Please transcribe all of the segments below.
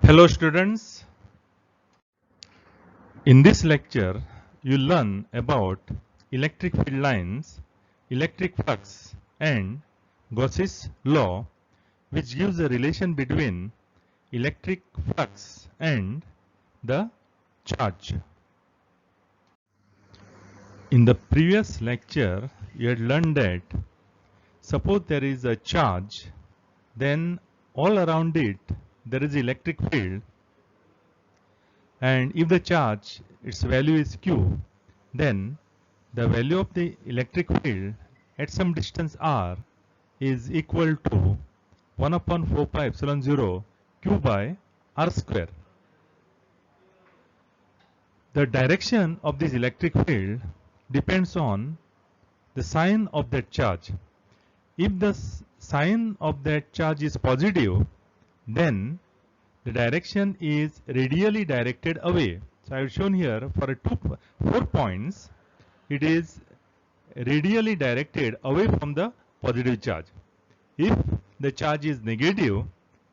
Hello students, in this lecture you learn about electric field lines, electric flux and Gauss's law, which gives a relation between electric flux and the charge. In the previous lecture you had learned that suppose there is a charge, then all around it there is electric field, and if the charge its value is q, then the value of the electric field at some distance r is equal to 1 upon 4 pi epsilon 0 q by r square. The direction of this electric field depends on the sign of that charge. If the sign of that charge is positive, then the direction is radially directed away. So I have shown here for 4 points, it is radially directed away from the positive charge. If the charge is negative,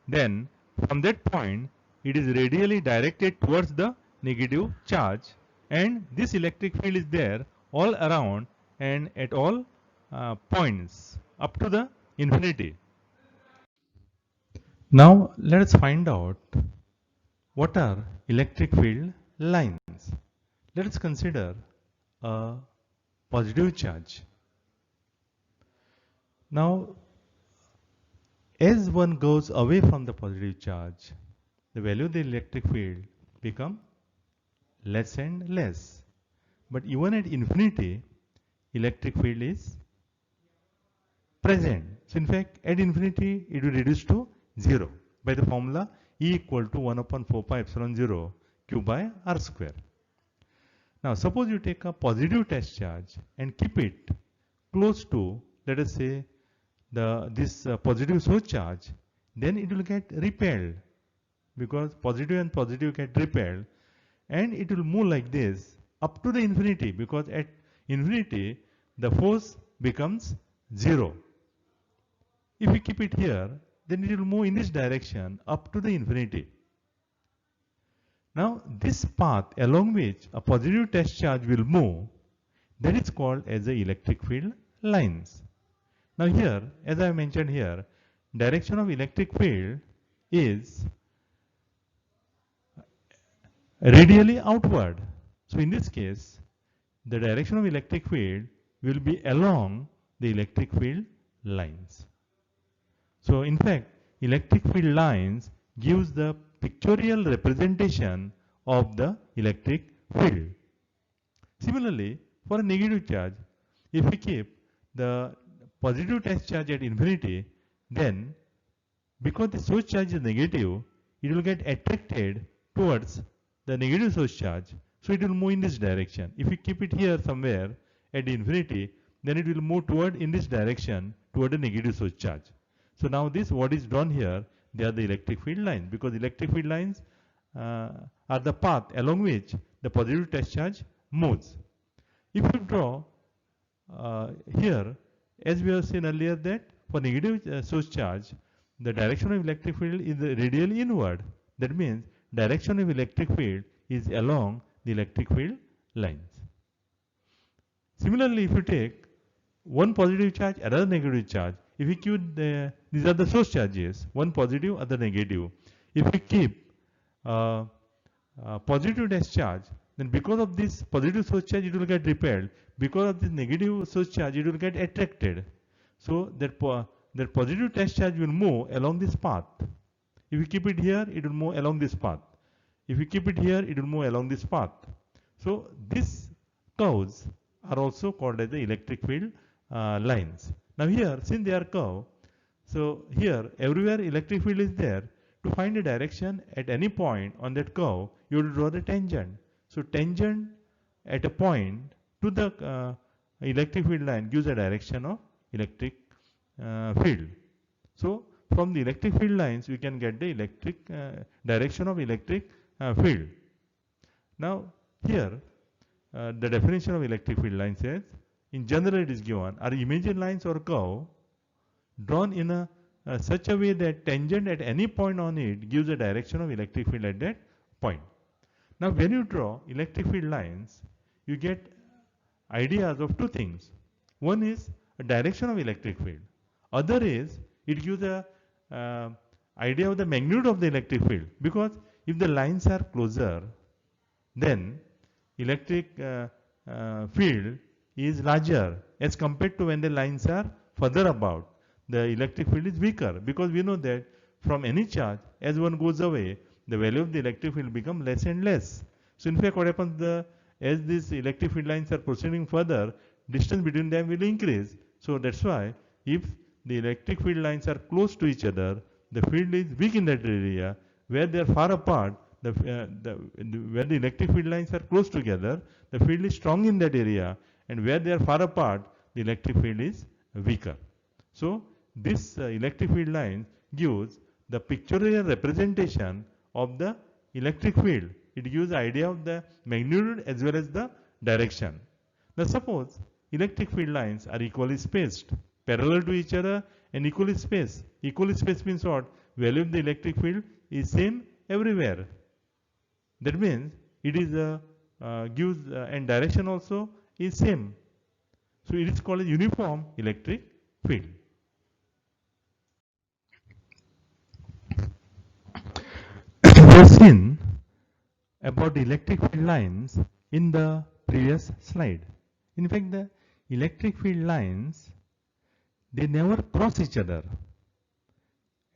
then from that point it is radially directed towards the negative charge, and this electric field is there all around and at all points up to the infinity. Now let us find out what are electric field lines. Let us consider a positive charge. Now, as one goes away from the positive charge, the value of the electric field become less and less. But even at infinity, electric field is present. So in fact, at infinity, it will reduce to 0 by the formula E equal to 1 upon 4 pi epsilon 0 q by r square. Now, suppose you take a positive test charge and keep it close to, let us say, this positive source charge, then it will get repelled, because positive and positive get repelled, and it will move like this up to the infinity, because at infinity the force becomes 0. If we keep it here, then it will move in this direction up to the infinity. Now this path along which a positive test charge will move, that is called as the electric field lines. Now here, as I mentioned here, direction of electric field is radially outward. So in this case, the direction of electric field will be along the electric field lines. So in fact, electric field lines gives the pictorial representation of the electric field. Similarly, for a negative charge, if we keep the positive test charge at infinity, then because the source charge is negative, it will get attracted towards the negative source charge, so it will move in this direction. If we keep it here somewhere at infinity, then it will move toward in this direction toward the negative source charge. So now this, what is drawn here, they are the electric field lines, because electric field lines are the path along which the positive test charge moves. If you draw here, as we have seen earlier, that for negative source charge, the direction of electric field is radially inward. That means direction of electric field is along the electric field lines. Similarly, if you take one positive charge, another negative charge, if we keep these are the source charges, one positive, other negative. If we keep positive test charge, then because of this positive source charge, it will get repelled. Because of this negative source charge, it will get attracted. So that positive test charge will move along this path. If we keep it here, it will move along this path. If we keep it here, it will move along this path. So these curves are also called as the electric field lines. Now here, since they are curved, so here everywhere electric field is there. To find a direction at any point on that curve, you will draw the tangent. So tangent at a point to the electric field line gives a direction of electric field. So from the electric field lines, we can get the electric direction of electric field. Now here, the definition of electric field line says, in general it is given, are imaginary lines or curve drawn in a such a way that tangent at any point on it gives a direction of electric field at that point. Now when you draw electric field lines, you get ideas of two things. One is a direction of electric field. Other is it gives a idea of the magnitude of the electric field, because if the lines are closer, then electric field is larger as compared to when the lines are further about. The electric field is weaker, because we know that from any charge, as one goes away, the value of the electric field becomes less and less. So in fact what happens, as these electric field lines are proceeding further, distance between them will increase. So that's why if the electric field lines are close to each other, the field is weak in that area. Where they are far apart, where the electric field lines are close together, the field is strong in that area, and where they are far apart, the electric field is weaker. So this electric field line gives the pictorial representation of the electric field. It gives the idea of the magnitude as well as the direction. Now suppose electric field lines are equally spaced, parallel to each other and equally spaced. Equally spaced means what? Value of the electric field is same everywhere. That means it is gives and direction also is same. So it is called a uniform electric field. We have seen about electric field lines in the previous slide. In fact, the electric field lines, they never cross each other.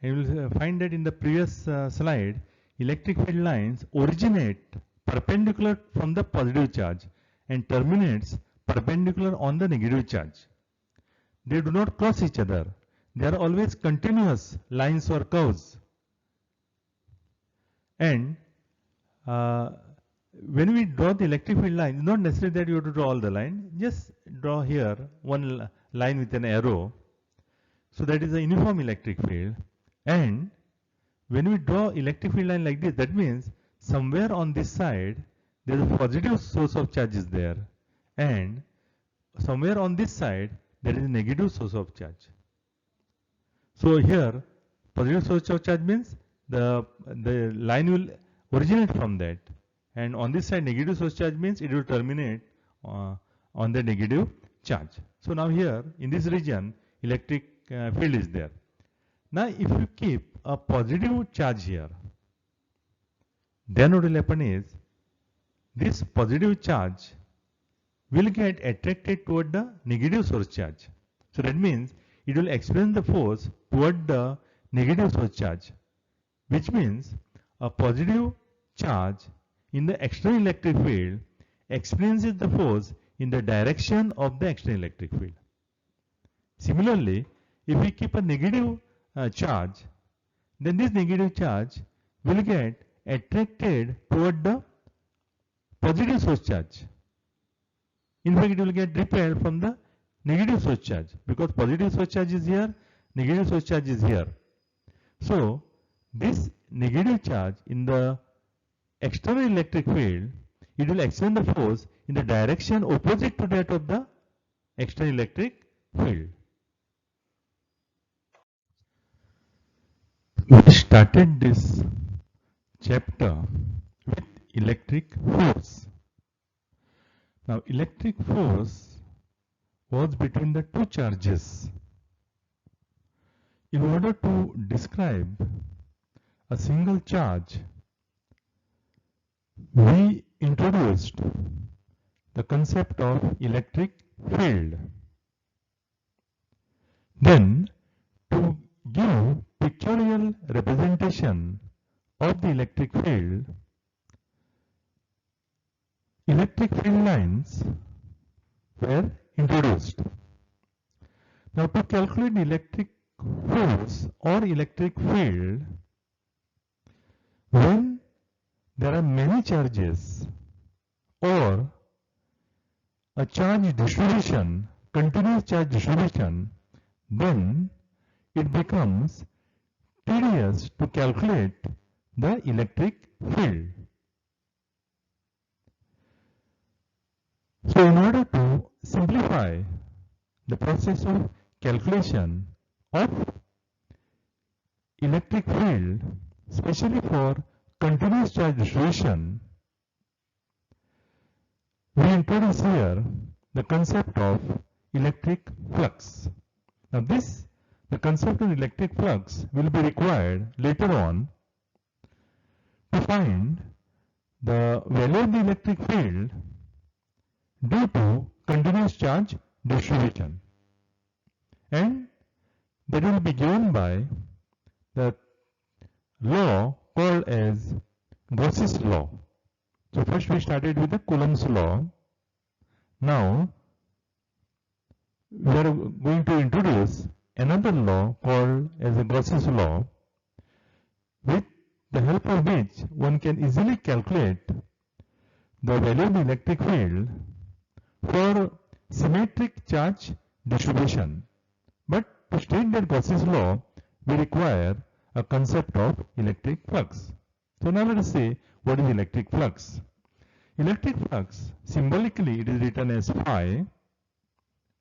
And you will find that in the previous slide, electric field lines originate perpendicular from the positive charge and terminates perpendicular on the negative charge. They do not cross each other. They are always continuous lines or curves. And when we draw the electric field line, it's not necessary that you have to draw all the line. Just draw here one line with an arrow. So that is a uniform electric field. And when we draw electric field line like this, that means somewhere on this side there is a positive source of charge is there, and somewhere on this side there is a negative source of charge. So here positive source of charge means the line will originate from that, and on this side negative source charge means it will terminate on the negative charge. So now here in this region electric field is there. Now if you keep a positive charge here, then what will happen is this positive charge will get attracted toward the negative source charge. So that means it will experience the force toward the negative source charge, which means a positive charge in the external electric field experiences the force in the direction of the external electric field. Similarly, if we keep a negative charge, then this negative charge will get attracted toward the positive source charge. In fact, it will get repelled from the negative source charge, because positive source charge is here, negative source charge is here. So this negative charge in the external electric field, it will extend the force in the direction opposite to that of the external electric field. We started this chapter with electric force. Now electric force was between the two charges. In order to describe a single charge, we introduced the concept of electric field. Then, to give pictorial representation of the electric field, electric field lines were introduced. Now, to calculate electric force or electric field, when there are many charges or a charge distribution, continuous charge distribution, then it becomes tedious to calculate the electric field. So in order to simplify the process of calculation of electric field, especially for continuous charge distribution, we introduce here the concept of electric flux. Now the concept of electric flux will be required later on to find the value of the electric field due to continuous charge distribution, and that will be given by the law called as Gauss's law. So first we started with the Coulomb's law. Now we are going to introduce another law called as the Gauss's law, with the help of which one can easily calculate the value of the electric field for symmetric charge distribution. But to state that Gauss's law, we require a concept of electric flux. So now let us say what is electric flux. Electric flux, symbolically it is written as phi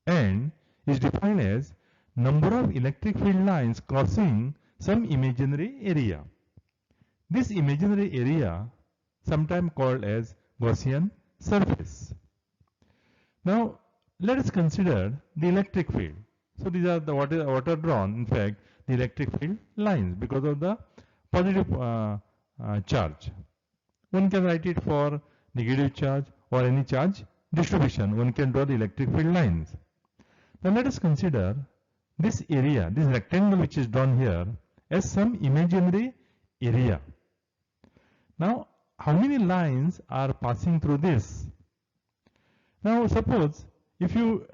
and is defined as number of electric field lines crossing some imaginary area. This imaginary area sometimes called as Gaussian surface. Now let us consider the electric field. So these are the what are drawn, in fact, the electric field lines because of the positive charge. One can write it for negative charge or any charge distribution. One can draw the electric field lines. Now let us consider this area, this rectangle which is drawn here, as some imaginary area. Now how many lines are passing through this? Now suppose if you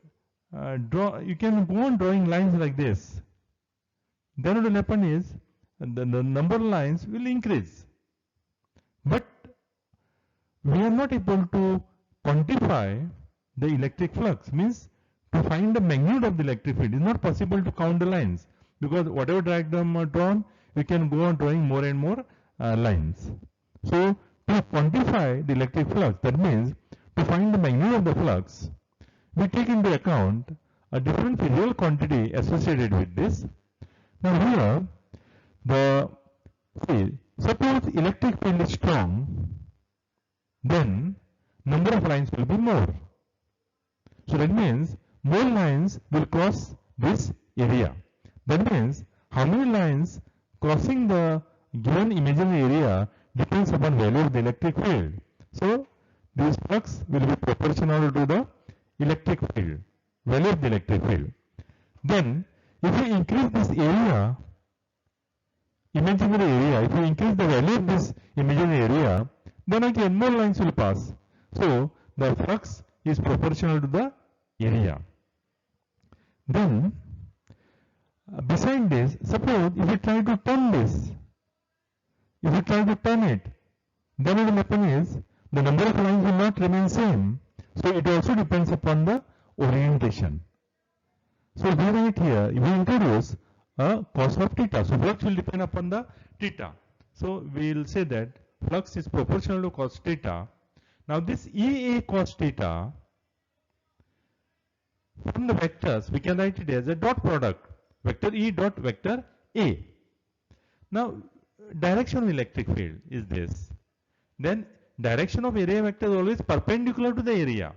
you can go on drawing lines like this. Then what will happen is the number of lines will increase. But we are not able to quantify the electric flux. Means to find the magnitude of the electric field, it is not possible to count the lines, because whatever diagram are drawn, we can go on drawing more and more lines. So to quantify the electric flux, that means to find the magnitude of the flux, we take into account a different physical quantity associated with this. Now here, suppose electric field is strong, then number of lines will be more. So that means more lines will cross this area. That means how many lines crossing the given imaginary area depends upon value of the electric field. So this flux will be proportional to the electric field, value of the electric field. Then if we increase this area, imaginary area, if we increase the value of this imaginary area, then again more lines will pass. So the flux is proportional to the area. Then beside this, suppose if we try to turn this, if we try to turn it, then what will happen is the number of lines will not remain same. So it also depends upon the orientation. So we write here, we introduce a cos of theta. So flux will depend upon the theta. So we will say that flux is proportional to cos theta. Now this EA cos theta, from the vectors we can write it as a dot product, vector E dot vector A. Now direction of electric field is this. Then direction of area vector is always perpendicular to the area.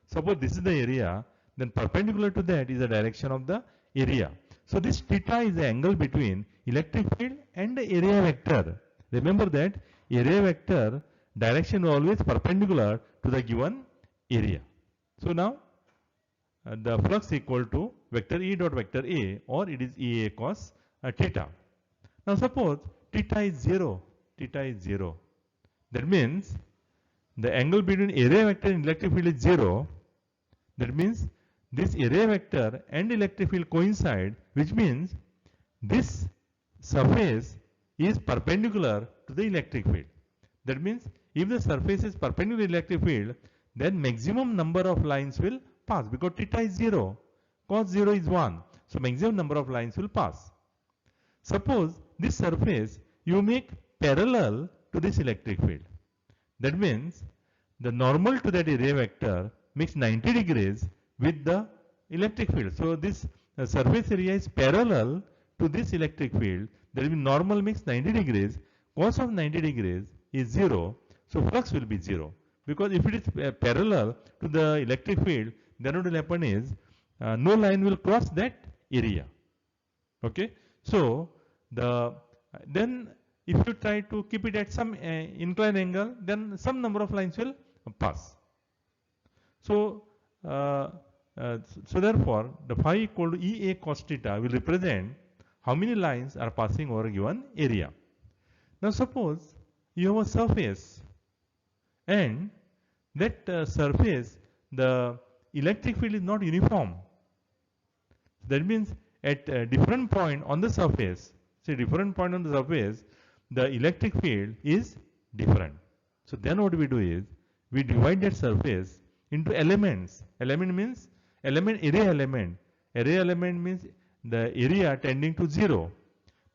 Suppose this is the area, then perpendicular to that is the direction of the area. So this theta is the angle between electric field and the area vector. Remember that area vector direction is always perpendicular to the given area. So now the flux equal to vector E dot vector A, or it is EA cos theta. Now suppose theta is 0, theta is 0. That means the angle between area vector and electric field is 0. That means this area vector and electric field coincide, which means this surface is perpendicular to the electric field. That means if the surface is perpendicular to the electric field, then maximum number of lines will pass, because theta is 0, cos 0 is 1. So maximum number of lines will pass. Suppose this surface you make parallel to this electric field. That means the normal to that area vector makes 90 degrees with the electric field. So this surface area is parallel to this electric field, there will be normal mix 90 degrees, cos of 90 degrees is 0, so flux will be 0. Because if it is parallel to the electric field, then what will happen is no line will cross that area. Okay, so then if you try to keep it at some inclined angle, then some number of lines will pass. So therefore, the phi equal to Ea cos theta will represent how many lines are passing over a given area. Now suppose you have a surface, and that surface, the electric field is not uniform. That means at a different point on the surface, say different point on the surface, the electric field is different. So then what we do is, we divide that surface into elements. Element means area element. Area element means the area tending to 0.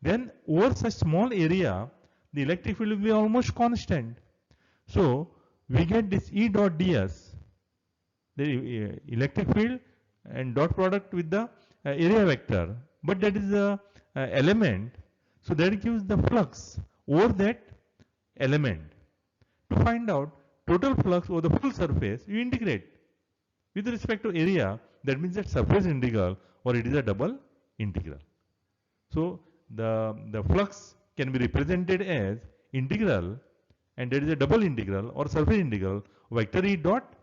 Then over such small area, the electric field will be almost constant. So we get this E dot ds, the electric field and dot product with the area vector, but that is the element, so that gives the flux over that element. To find out total flux over the full surface, you integrate with respect to area. That means that surface integral, or it is a double integral. So the flux can be represented as integral, and that is a double integral or surface integral vector E dot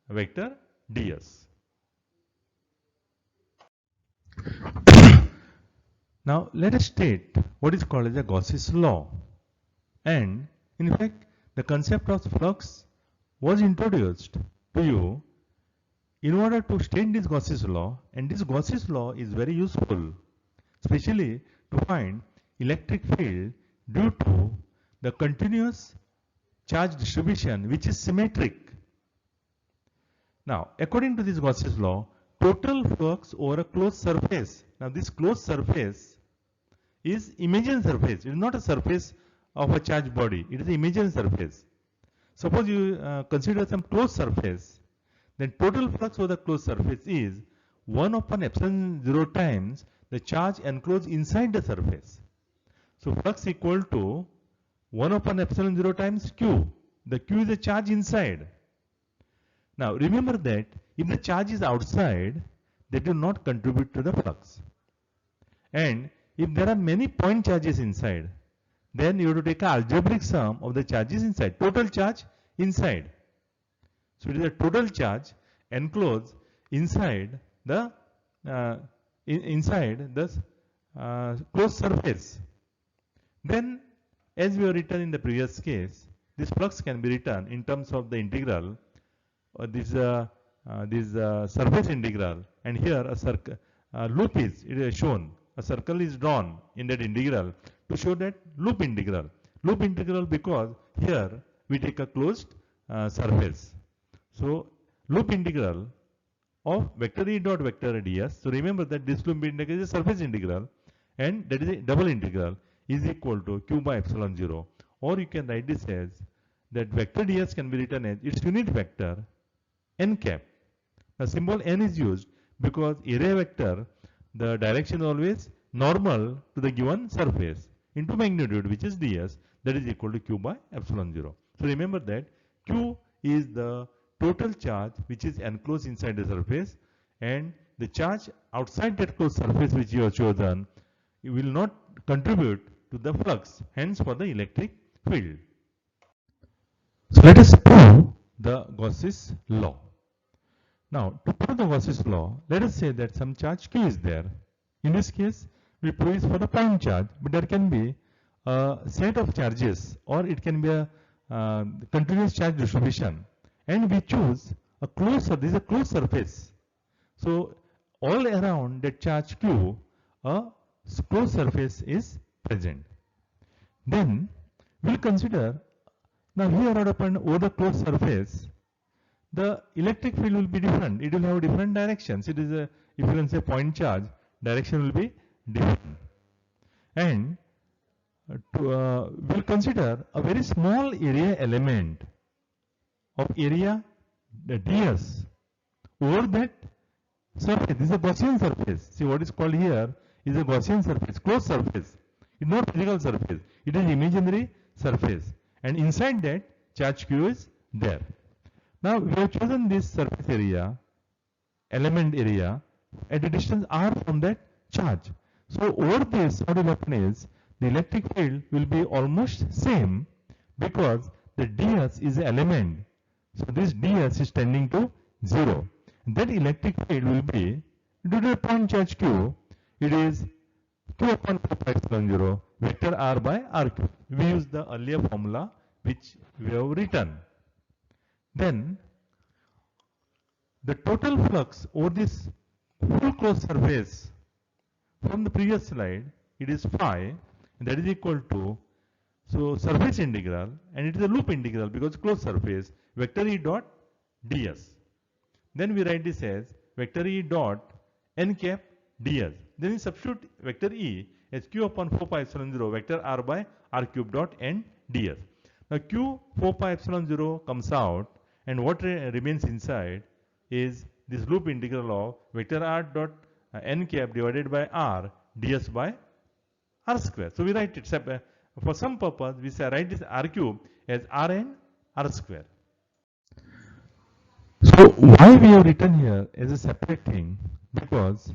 vector ds. Now let us state what is called as a Gauss's law. And in fact, the concept of flux was introduced to you in order to state this Gauss's law, and this Gauss's law is very useful, especially to find electric field due to the continuous charge distribution which is symmetric. Now according to this Gauss's law, total flux over a closed surface. Now this closed surface is imaginary surface. It is not a surface of a charged body. It is an imaginary surface. Suppose you consider some closed surface, then total flux over the closed surface is 1 upon epsilon 0 times the charge enclosed inside the surface. So flux equal to 1 upon epsilon 0 times Q. The Q is a charge inside. Now remember that if the charge is outside, that will not contribute to the flux. And if there are many point charges inside, then you have to take an algebraic sum of the charges inside, total charge inside. So it is a total charge enclosed inside the closed surface. Then, as we have written in the previous case, this flux can be written in terms of the integral, this surface integral, and here a loop is shown. A circle is drawn in that integral to show that loop integral. Loop integral because here we take a closed surface. So loop integral of vector E dot vector ds. So remember that this loop integral is a surface integral, and that is a double integral, is equal to Q by epsilon 0. Or you can write this as that vector ds can be written as its unit vector n cap. The symbol n is used because area vector, the direction is always normal to the given surface into magnitude, which is ds, that is equal to Q by epsilon 0. So remember that Q is the total charge which is enclosed inside the surface, and the charge outside that closed surface which you have chosen, it will not contribute to the flux, hence for the electric field. So let us prove the Gauss's law. Now to prove the Gauss's law, let us say that some charge Q is there. In this case, we prove it for the point charge, but there can be a set of charges, or it can be a continuous charge distribution, and we choose a closed surface. This is a closed surface. So all around that charge Q, a closed surface is present. Then we will consider, now here upon over the closed surface, the electric field will be different. It will have different directions. It is a, if you can say point charge, direction will be different. And we will consider a very small area element of area ds over that surface. This is a Gaussian surface. See what is called here is a Gaussian surface, closed surface. It's not physical surface. It is imaginary surface. And inside that, charge q is there. Now we have chosen this surface area, element area, at a distance r from that charge. So over this, what will happen is the electric field will be almost same because the ds is an element. So this ds is tending to 0. That electric field will be, due to a point charge q, it is q upon 4 pi epsilon 0 vector r by r cube. We use the earlier formula which we have written. Then the total flux over this full closed surface from the previous slide, it is phi, and that is equal to, so surface integral, and it is a loop integral because closed surface, vector E dot ds. Then we write this as vector E dot n cap ds. Then we substitute vector E as q upon 4 pi epsilon 0 vector r by r cube dot n ds. Now q 4 pi epsilon 0 comes out, and what remains inside is this loop integral of vector r dot n cap divided by r ds by r square. So we write it for some purpose, we say write this r cube as r n r square. So why we have written here as a separate thing? Because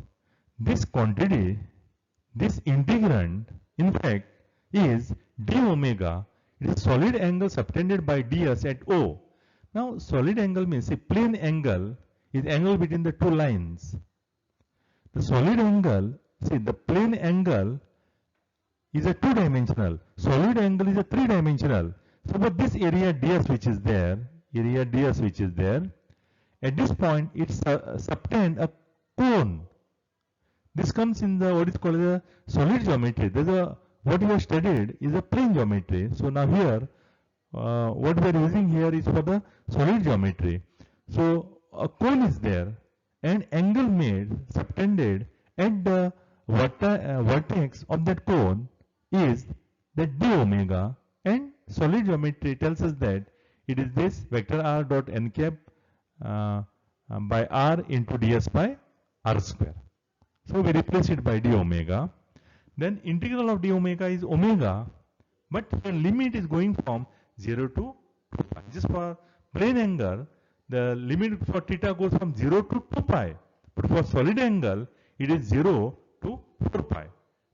this quantity, this integrand, in fact, is d omega. It is solid angle subtended by ds at O. Now solid angle means a plane angle is angle between the two lines. The solid angle, see the plane angle is a two-dimensional. Solid angle is a three-dimensional. So but this area ds which is there, at this point it subtend a cone. This comes in the what is called the solid geometry. There's a what we have studied is a plane geometry. So now here what we are using here is for the solid geometry. So a cone is there and angle made subtended at the vertex of that cone is that d omega, and solid geometry tells us that it is this vector r dot n cap by r into ds by r square. So we replace it by d omega. Then integral of d omega is omega, but the limit is going from 0 to 2 pi. Just for plane angle, the limit for theta goes from 0 to 2 pi. But for solid angle, it is 0 to 4 pi.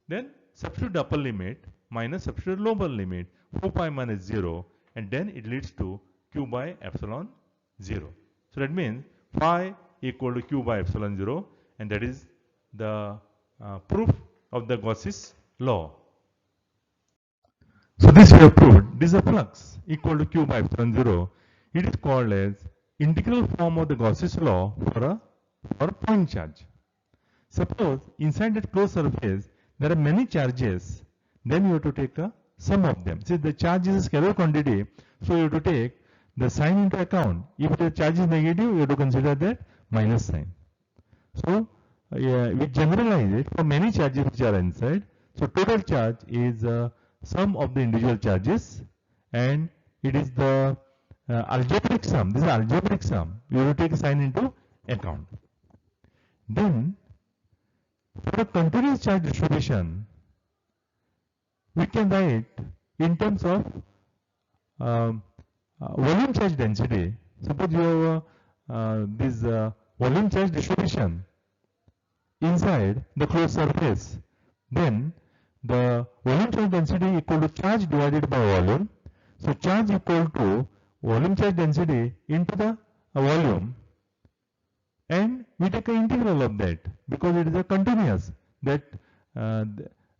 Then substitute upper limit minus substitute lower limit, 4 pi minus 0, and then it leads to q by epsilon 0. So that means phi equal to q by epsilon 0, and that is the proof of the Gauss's law. So this we have proved. This is a flux equal to q by epsilon 0. It is called as integral form of the Gauss's law for a point charge. Suppose inside that closed surface there are many charges, then you have to take a sum of them. See, the charge is a scalar quantity, so you have to take the sign into account. If the charge is negative, you have to consider that minus sign. So we generalize it for many charges which are inside. So total charge is sum of the individual charges, and it is the algebraic sum. This is algebraic sum. You have to take a sign into account. Then for a continuous charge distribution, we can write in terms of volume charge density. Suppose you have this volume charge distribution inside the closed surface, then the volume charge density equal to charge divided by volume. So charge equal to volume charge density into the volume, and we take an integral of that because it is a continuous, that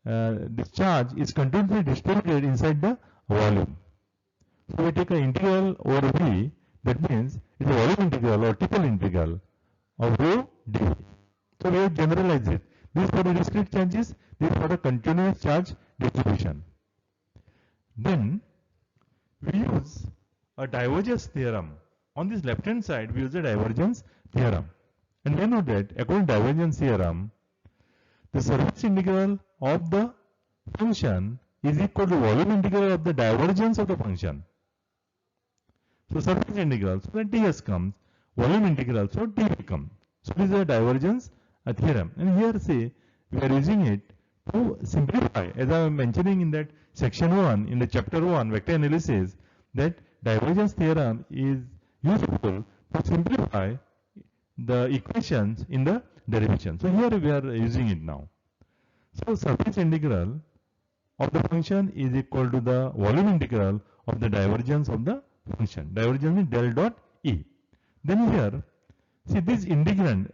this charge is continuously distributed inside the volume. So we take an integral over V, that means it is a volume integral or triple integral of rho dV. So we have generalized it. This is for the discrete charges, this is for the continuous charge distribution. Then we use a divergence theorem. On this left hand side, we use the divergence theorem. And we know that according to divergence theorem, the surface integral of the function is equal to volume integral of the divergence of the function. So surface integral, so when ds comes, volume integral, so dv comes. So this is a divergence theorem. And here say we are using it to simplify, as I was mentioning in that section 1, in the chapter 1, vector analysis, that divergence theorem is useful to simplify the equations in the derivation. So here we are using it now. So surface integral of the function is equal to the volume integral of the divergence of the function. Divergence is del dot E. Then here, see this integrand,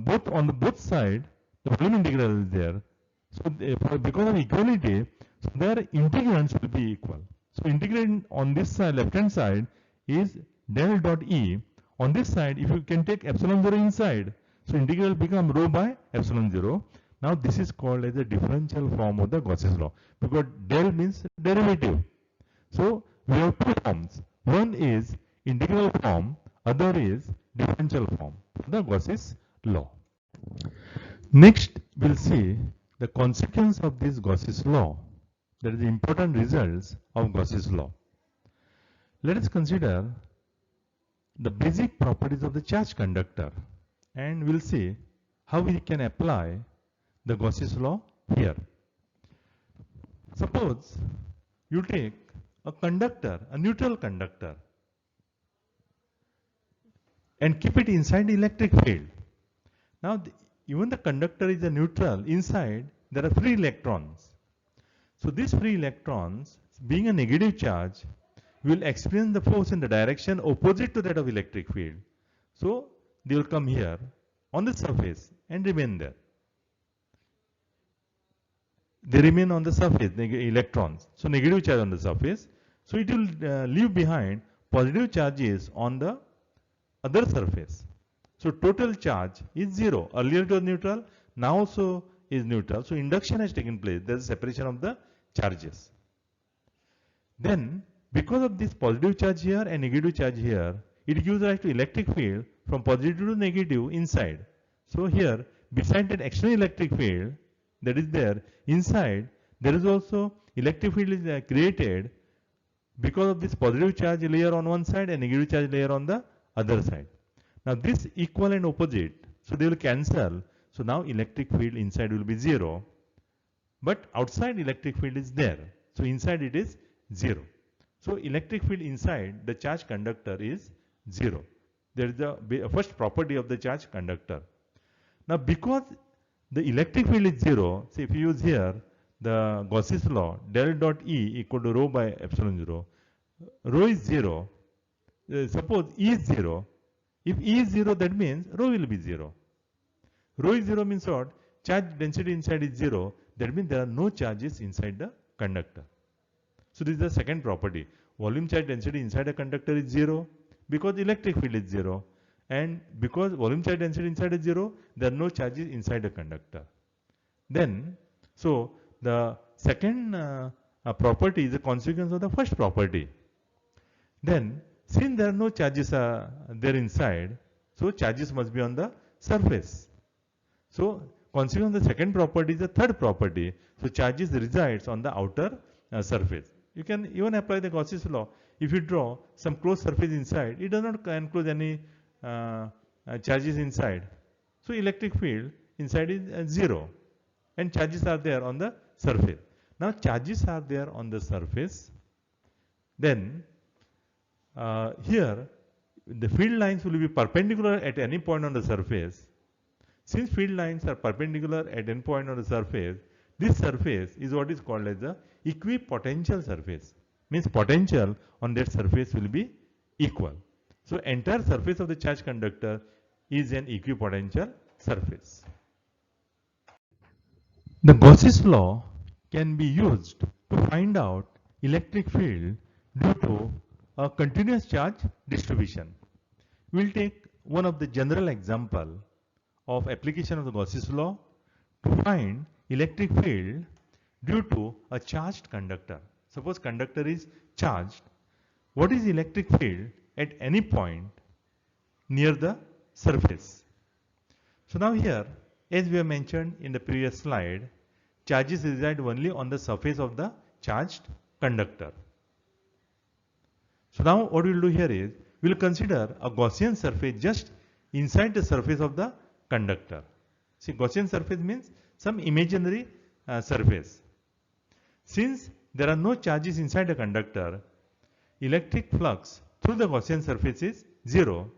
both on the both side, the volume integral is there. So because of equality, so their integrands will be equal. So integrand on this side, left hand side, is del dot E. On this side, if you can take epsilon 0 inside, so integral become rho by epsilon 0. Now this is called as a differential form of the Gauss's law, because del means derivative. So we have two forms. One is integral form, other is differential form, the Gauss's law. Next, we'll see the consequence of this Gauss's law. That is the important results of Gauss's law. Let us consider the basic properties of the charge conductor, and we'll see how we can apply the Gauss's law here. Suppose you take a conductor, a neutral conductor, and keep it inside the electric field. Now, even the conductor is a neutral, inside there are free electrons. So these free electrons, being a negative charge, will experience the force in the direction opposite to that of electric field. So they will come here on the surface and remain there. They remain on the surface, electrons. So negative charge on the surface. So it will leave behind positive charges on the other surface. So total charge is 0. Earlier it was neutral, now also is neutral. So induction has taken place. There is separation of the charges. Then because of this positive charge here and negative charge here, it gives rise to electric field from positive to negative inside. So here, beside that external electric field that is there, inside there is also electric field is created because of this positive charge layer on one side and negative charge layer on the other side. Now this equal and opposite, so they will cancel. So now electric field inside will be 0, but outside electric field is there. So inside it is 0. So electric field inside the charge conductor is 0. There is the first property of the charge conductor. Now because the electric field is 0, so if you use here the Gauss's law, del dot E equal to rho by epsilon 0, rho is 0. Suppose E is 0. If E is 0, that means rho will be 0. Rho is 0 means what? Charge density inside is 0. That means there are no charges inside the conductor. So this is the second property. Volume charge density inside a conductor is 0 because electric field is 0. And because volume charge density inside is 0, there are no charges inside a conductor. Then, so the second property is a consequence of the first property. Then, since there are no charges there inside, so charges must be on the surface. So, consequence of the second property is the third property. So, charges resides on the outer surface. You can even apply the Gauss's law. If you draw some closed surface inside, it does not enclose any charges inside. So, electric field inside is 0 and charges are there on the surface. Now, charges are there on the surface. Then, here the field lines will be perpendicular at any point on the surface. Since field lines are perpendicular at any point on the surface, this surface is what is called as the equipotential surface. Means potential on that surface will be equal. So entire surface of the charge conductor is an equipotential surface. The Gauss's law can be used to find out electric field due to a continuous charge distribution. We will take one of the general example of application of the Gauss's law to find electric field due to a charged conductor. Suppose conductor is charged. What is electric field at any point near the surface? So now here, as we have mentioned in the previous slide, charges reside only on the surface of the charged conductor. So now what we will do here is, we will consider a Gaussian surface just inside the surface of the conductor. See, Gaussian surface means some imaginary surface. Since there are no charges inside a conductor, electric flux through the Gaussian surface is 0.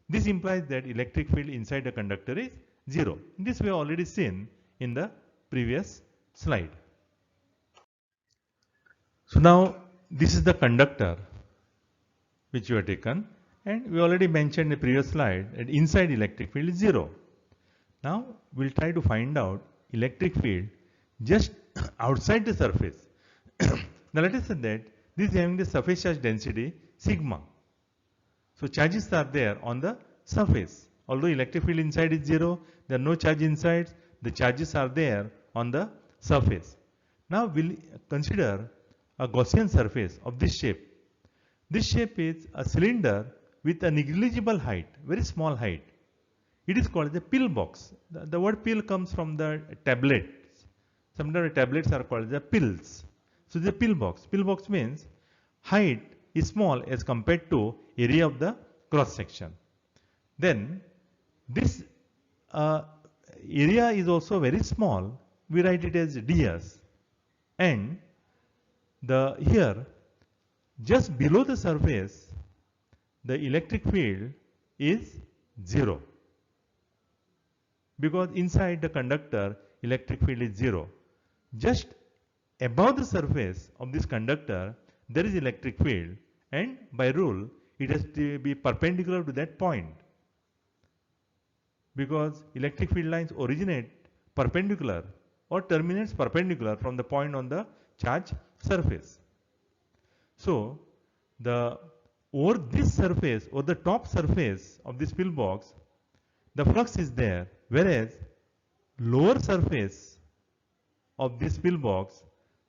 This implies that electric field inside the conductor is 0. This we have already seen in the previous slide. So now this is the conductor which you have taken, and we already mentioned in the previous slide that inside electric field is 0. Now we will try to find out electric field just outside the surface. Now let us say that this is having the surface charge density sigma. So charges are there on the surface. Although electric field inside is 0, there are no charge inside, the charges are there on the surface. Now we will consider a Gaussian surface of this shape. This shape is a cylinder with a negligible height, very small height. It is called the pill box. The word pill comes from the tablets. Sometimes tablets are called the pills. So the pill box. Pill box means height is small as compared to area of the cross section. Then this area is also very small. We write it as ds, and here just below the surface the electric field is 0, because inside the conductor electric field is 0. Just above the surface of this conductor there is electric field, and by rule it has to be perpendicular to that point, because electric field lines originate perpendicular or terminates perpendicular from the point on the charge surface. So over this surface, or the top surface of this pill box, the flux is there, whereas lower surface of this pill box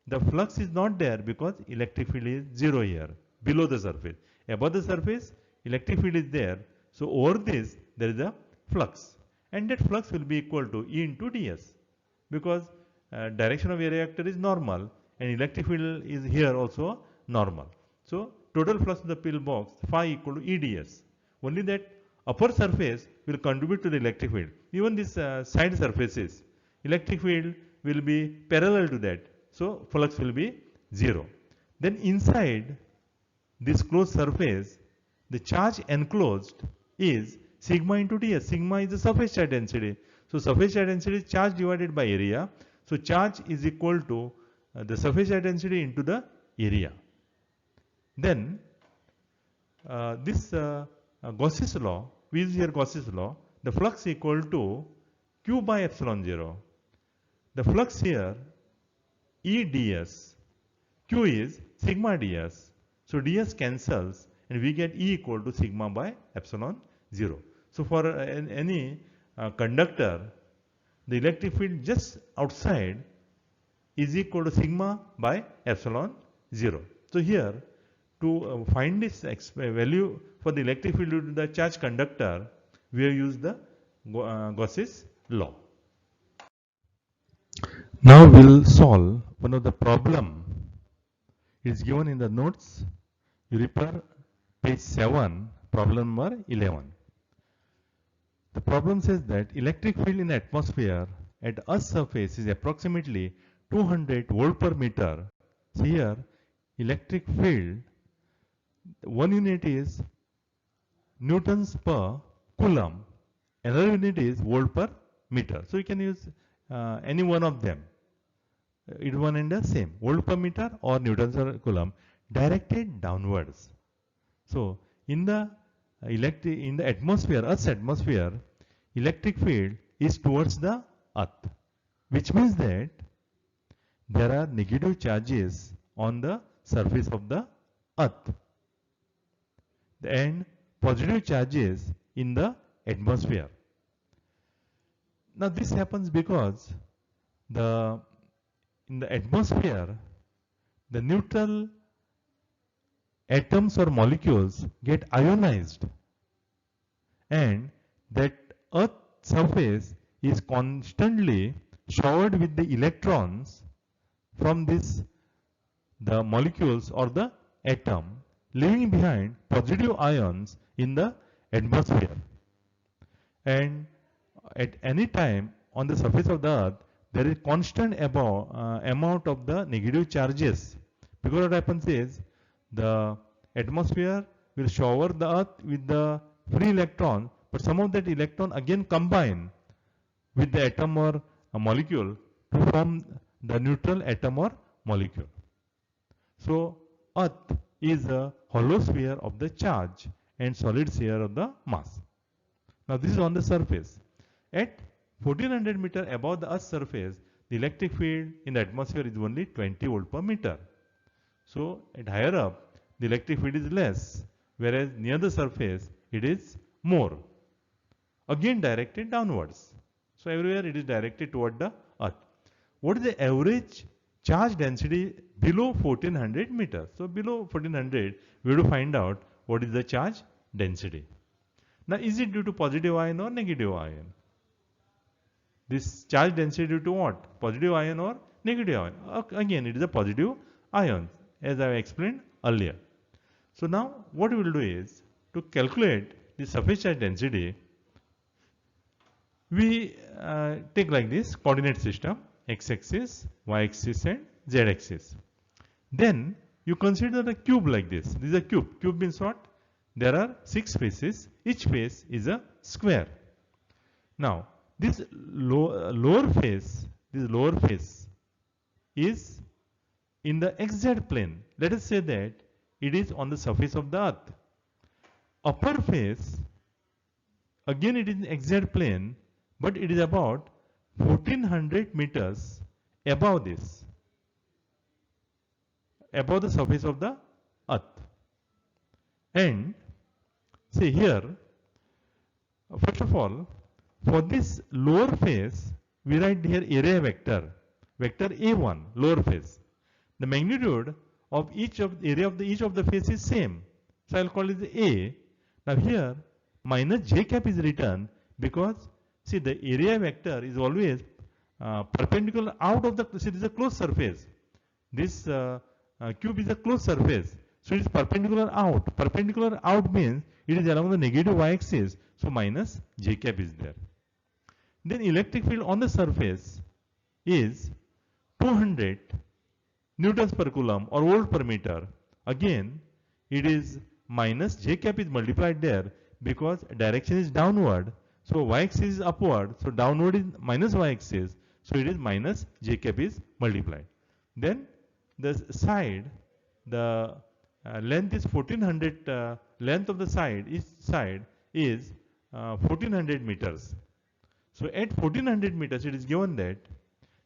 the flux is not there, because electric field is 0 here below the surface. Above the surface electric field is there, so over this there is a flux, and that flux will be equal to E into ds, because direction of a reactor is normal and electric field is here also normal. So total flux of the pill box phi equal to E ds. Only that upper surface will contribute to the electric field. Even this side surfaces, electric field will be parallel to that, so flux will be 0. Then inside this closed surface, the charge enclosed is sigma into ds. Sigma is the surface charge density. So surface charge density is charge divided by area. So charge is equal to the surface charge density into the area. Then this Gauss's law, we use here Gauss's law, the flux equal to Q by epsilon 0. The flux here E ds, Q is sigma ds. So ds cancels and we get E equal to sigma by epsilon 0. So for any conductor, the electric field just outside is equal to sigma by epsilon 0. So here to find this value for the electric field due to the charged conductor, we have used the Gauss's law. Now we will solve one of the problem. It is given in the notes. You refer page 7, problem number 11. The problem says that electric field in the atmosphere at Earth's surface is approximately 200 volt per meter. So here electric field, one unit is newtons per coulomb, another unit is volt per meter. So you can use any one of them. It is one and the same, volt per meter or newtons per coulomb, directed downwards. So in the atmosphere, Earth's atmosphere, electric field is towards the Earth, which means that there are negative charges on the surface of the Earth and positive charges in the atmosphere. Now this happens because in the atmosphere the neutral atoms or molecules get ionized, and that Earth surface is constantly showered with the electrons from the molecules or the atom, leaving behind positive ions in the atmosphere. And at any time on the surface of the earth, there is constant amount of the negative charges. Because what happens is, the atmosphere will shower the earth with the free electron, but some of that electron again combine with the atom or a molecule to form the neutral atom or molecule. So earth is a hollow sphere of the charge and solid sphere of the mass. Now this is on the surface. At 1400 meter above the earth's surface, the electric field in the atmosphere is only 20 volt per meter. So at higher up, the electric field is less, whereas near the surface it is more. Again directed downwards. So everywhere it is directed toward the earth. What is the average charge density below 1400 meters? So below 1400, we have to find out what is the charge density. Now is it due to positive ion or negative ion? This charge density due to what? Positive ion or negative ion? Again, it is a positive ion, as I explained earlier. So now what we will do is, to calculate the surface charge density, we take like this coordinate system, x-axis, y-axis and z-axis. Then you consider the cube like this. This is a cube. Cube means what? There are 6 faces. Each face is a square. Now this lower face is in the xz plane. Let us say that it is on the surface of the earth. Upper face, again it is in xz plane, but it is about 1400 meters above this, above the surface of the earth. And see here, first of all, for this lower face, we write here area vector A1, lower face. The magnitude of each of the area of each of the face is same. So I'll call it A. Now here minus j cap is written because see the area vector is always perpendicular out of the, see this is a closed surface. This cube is a closed surface. So it is perpendicular out. Perpendicular out means it is along the negative y-axis. So minus j cap is there. Then electric field on the surface is 200 newtons per coulomb or volt per meter. Again, it is minus j cap is multiplied there because direction is downward. So y-axis is upward. So downward is minus y-axis. So it is minus j cap is multiplied. Then the side, the length is 1400. Length of the side is 1400 meters. So at 1400 meters, it is given that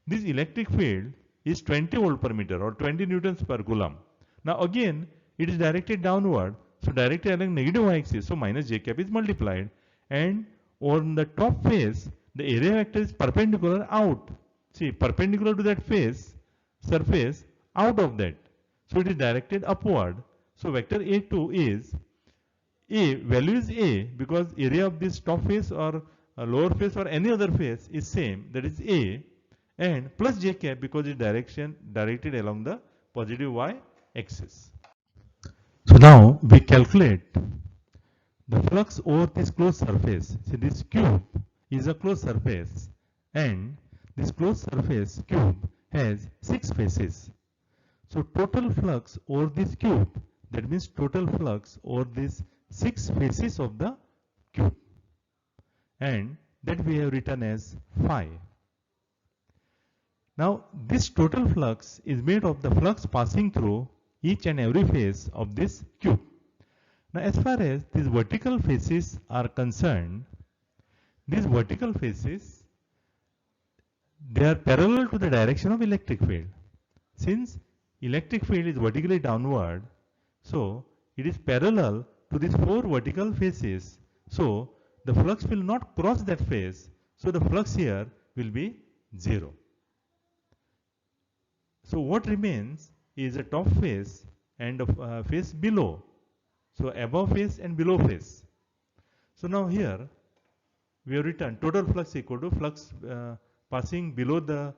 this electric field is 20 volt per meter or 20 newtons per coulomb. Now again, it is directed downward. So directed along negative y-axis. So minus j cap is multiplied. And on the top face, the area vector is perpendicular out. See, perpendicular to that face, surface, out of that. So it is directed upward. So vector A2 is A, value is A because area of this top face or lower face or any other face is same, that is A, and plus j cap because it is directed along the positive y axis. So now we calculate the flux over this closed surface. See, this cube is a closed surface and this closed surface cube has 6 faces. So total flux over this cube, that means total flux over these 6 faces of the cube, and that we have written as phi. Now this total flux is made of the flux passing through each and every face of this cube. Now as far as these vertical faces are concerned, these vertical faces, they are parallel to the direction of electric field. Since electric field is vertically downward, so it is parallel to these 4 vertical faces. So the flux will not cross that face. So the flux here will be 0. So what remains is a top face and a face below. So above face and below face. So now here we have written total flux equal to flux passing below the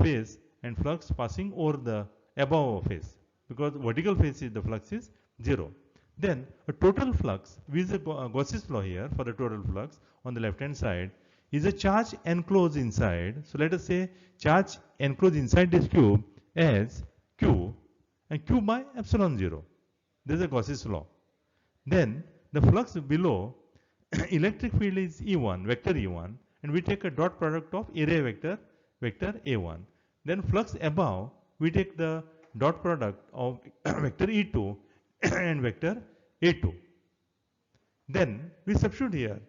face and flux passing over the above face, because vertical face is the flux is 0. Then a total flux, we use a Gauss's law here for the total flux on the left hand side, is a charge enclosed inside. So let us say charge enclosed inside this cube as Q, and Q by epsilon 0. This is a Gauss's law. Then the flux below electric field is E1, vector E1, and we take a dot product of area vector, vector A1. Then flux above, we take the dot product of vector E2 and vector A2. Then we substitute here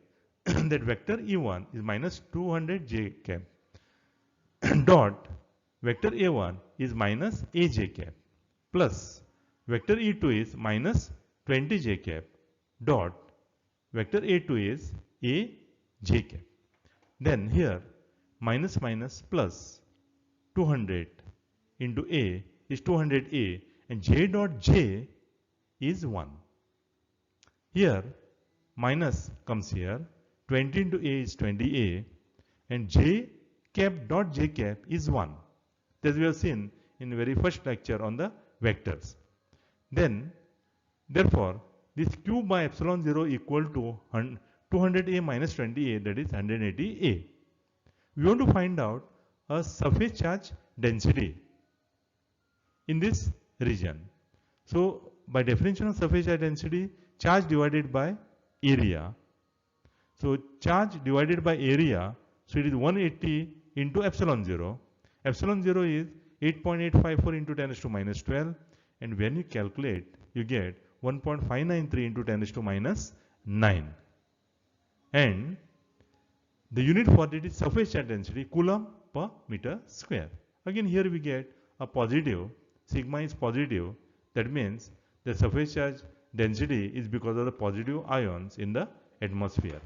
that vector E1 is minus 200 j cap dot vector A1 is minus a j cap plus vector E2 is minus 20 j cap dot vector A2 is a j cap. Then here minus minus plus 200 into a is 200a, and j dot j is 1. Here minus comes here, 20 into a is 20a, and j cap dot j cap is 1. As we have seen in the very first lecture on the vectors. Then therefore this q by epsilon 0 equal to 200a minus 20a, that is 180a. We want to find out a surface charge density in this region. So by definition of surface charge density, charge divided by area. So charge divided by area, so it is 180 into epsilon 0. Epsilon 0 is 8.854 into 10 raised to minus 12, and when you calculate, you get 1.593 into 10 raised to minus 9. And the unit for it is surface charge density, coulomb per meter square. Again here we get a positive, sigma is positive, that means the surface charge density is because of the positive ions in the atmosphere.